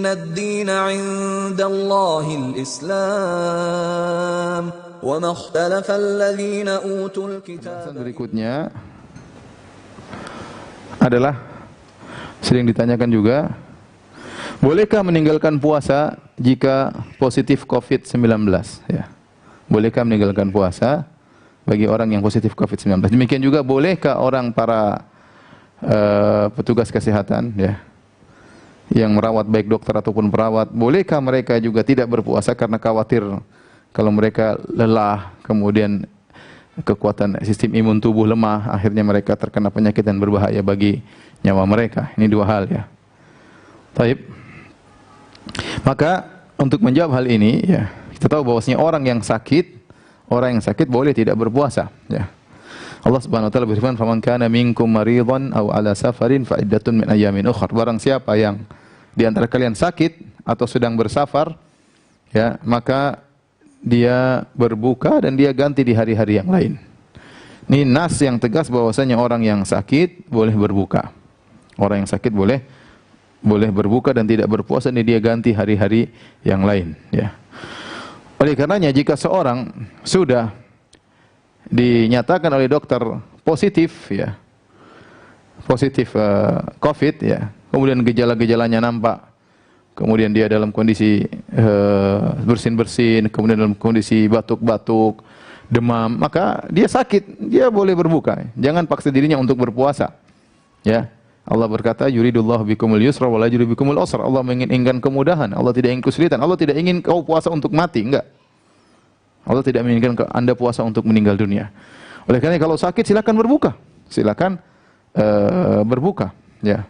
الدين عند الله الإسلام وما اختلف الذين أوتوا الكتاب. Berikutnya adalah sering ditanyakan juga, bolehkah meninggalkan puasa jika positif COVID-19? Ya. Bolehkah meninggalkan puasa bagi orang yang positif COVID-19? Demikian juga bolehkah orang para petugas kesehatan, ya, yang merawat, baik dokter ataupun perawat, bolehkah mereka juga tidak berpuasa karena khawatir kalau mereka lelah, kemudian kekuatan sistem imun tubuh lemah, akhirnya mereka terkena penyakit dan berbahaya bagi nyawa mereka. Ini dua hal, ya. Taib. Maka untuk menjawab hal ini, ya, kita tahu bahwasanya orang yang sakit boleh tidak berpuasa, ya. Allah Subhanahu wa taala berfirman, "Faman kana minkum maridhan aw ala safarin fa iddatun min ayyamin ukhra." Barang siapa yang di antara kalian sakit atau sedang bersafar, ya, maka dia berbuka dan dia ganti di hari-hari yang lain. Ini nas yang tegas bahwasanya orang yang sakit boleh berbuka. Orang yang sakit boleh berbuka dan tidak berpuasa, dan dia ganti hari-hari yang lain, ya. Oleh karenanya jika seorang sudah dinyatakan oleh dokter positif, ya, positif COVID, ya, kemudian gejala-gejalanya nampak, kemudian dia dalam kondisi bersin-bersin, kemudian dalam kondisi batuk-batuk, demam, maka dia sakit, dia boleh berbuka. Jangan paksa dirinya untuk berpuasa, ya. Allah berkata, yuridullahu bikumul yusra wa la yuridu bikumul usra. Allah menginginkan kemudahan, Allah tidak ingin kesulitan. Allah tidak ingin kau puasa untuk mati, enggak. Allah tidak menginginkan Anda puasa untuk meninggal dunia. Oleh karena kalau sakit silakan berbuka. Silakan berbuka, ya.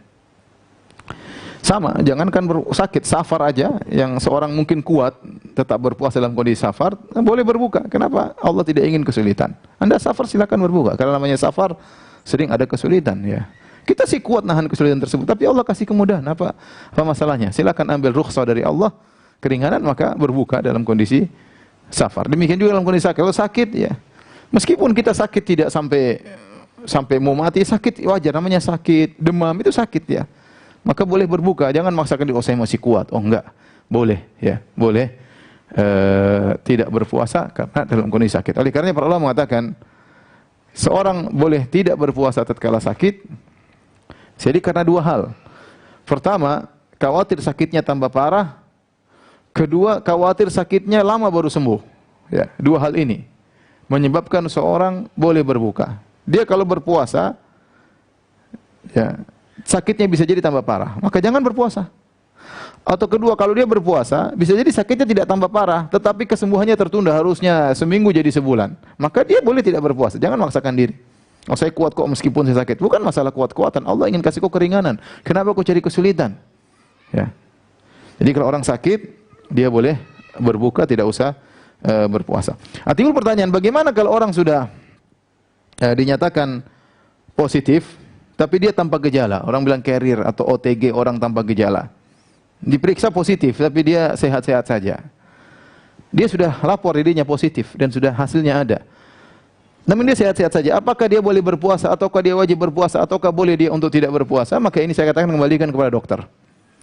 Sama, jangankan sakit, safar aja yang seorang mungkin kuat tetap berpuasa dalam kondisi safar, boleh berbuka. Kenapa? Allah tidak ingin kesulitan. Anda safar silakan berbuka, karena namanya safar sering ada kesulitan, ya. Kita sih kuat nahan kesulitan tersebut, tapi Allah kasih kemudahan. Apa masalahnya? Silakan ambil rukhsah dari Allah, keringanan, maka berbuka dalam kondisi safar. Demikian juga dalam kondisi sakit. Kalau sakit, ya, meskipun kita sakit tidak sampai mau mati, sakit wajar, namanya sakit, demam itu sakit, ya. Maka boleh berbuka, jangan maksakan diri, oh saya masih kuat. Oh enggak, boleh, ya, boleh tidak berpuasa karena dalam kondisi sakit. Oleh karena para ulama mengatakan seorang boleh tidak berpuasa tatkala sakit. Jadi karena dua hal. Pertama, khawatir sakitnya tambah parah. Kedua, khawatir sakitnya lama baru sembuh. Ya, dua hal ini menyebabkan seorang boleh berbuka. Dia kalau berpuasa, ya, sakitnya bisa jadi tambah parah, maka jangan berpuasa. Atau kedua, kalau dia berpuasa, bisa jadi sakitnya tidak tambah parah, tetapi kesembuhannya tertunda, harusnya seminggu jadi sebulan. Maka dia boleh tidak berpuasa, jangan maksakan diri. Oh saya kuat kok meskipun saya sakit. Bukan masalah kuat-kuatan, Allah ingin kasih kau keringanan. Kenapa kau cari kesulitan? Ya. Jadi kalau orang sakit, dia boleh berbuka, tidak usah berpuasa. Timbul pertanyaan, bagaimana kalau orang sudah dinyatakan positif, tapi dia tanpa gejala, orang bilang carrier atau OTG, orang tanpa gejala. Diperiksa positif, tapi dia sehat-sehat saja. Dia sudah lapor dirinya positif dan sudah hasilnya ada. Namun dia sehat-sehat saja. Apakah dia boleh berpuasa, ataukah dia wajib berpuasa, ataukah boleh dia untuk tidak berpuasa? Maka ini saya katakan kembalikan kepada dokter.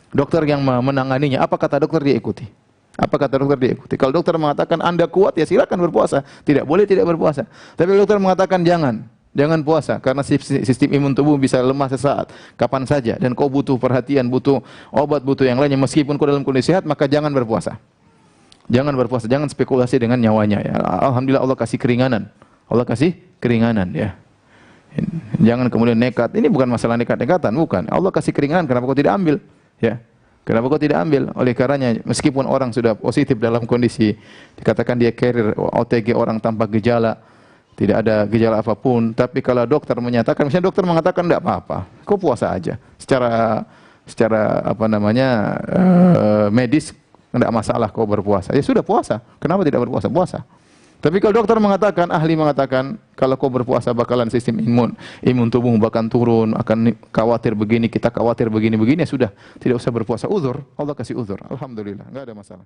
Dokter yang menanganinya, apa kata dokter dia ikuti. Apa kata dokter dia ikuti. Kalau dokter mengatakan Anda kuat, ya silakan berpuasa. Tidak boleh tidak berpuasa. Tapi dokter mengatakan jangan puasa, karena sistem imun tubuh bisa lemah sesaat, kapan saja, dan kau butuh perhatian, butuh obat, butuh yang lainnya, meskipun kau dalam kondisi sehat, maka jangan berpuasa. Jangan berpuasa, jangan spekulasi dengan nyawanya, ya. Alhamdulillah Allah kasih keringanan. Allah kasih keringanan, ya. Jangan kemudian nekat. Ini bukan masalah nekat-nekatan, bukan. Allah kasih keringanan, kenapa kau tidak ambil? Ya. Kenapa kau tidak ambil? Oleh karenanya, meskipun orang sudah positif dalam kondisi dikatakan dia carrier, OTG, orang tanpa gejala, tidak ada gejala apapun, tapi kalau dokter menyatakan, misalnya dokter mengatakan tidak apa-apa, kau puasa aja. Secara apa namanya medis tidak masalah kau berpuasa. Ya sudah puasa. Kenapa tidak berpuasa? Puasa. Tapi kalau dokter mengatakan, ahli mengatakan, kalau kau berpuasa bakalan sistem imun tubuh bahkan turun, akan khawatir begini, kita khawatir begini-begini, ya sudah, tidak usah berpuasa. Uzur, Allah kasih uzur. Alhamdulillah, enggak ada masalah.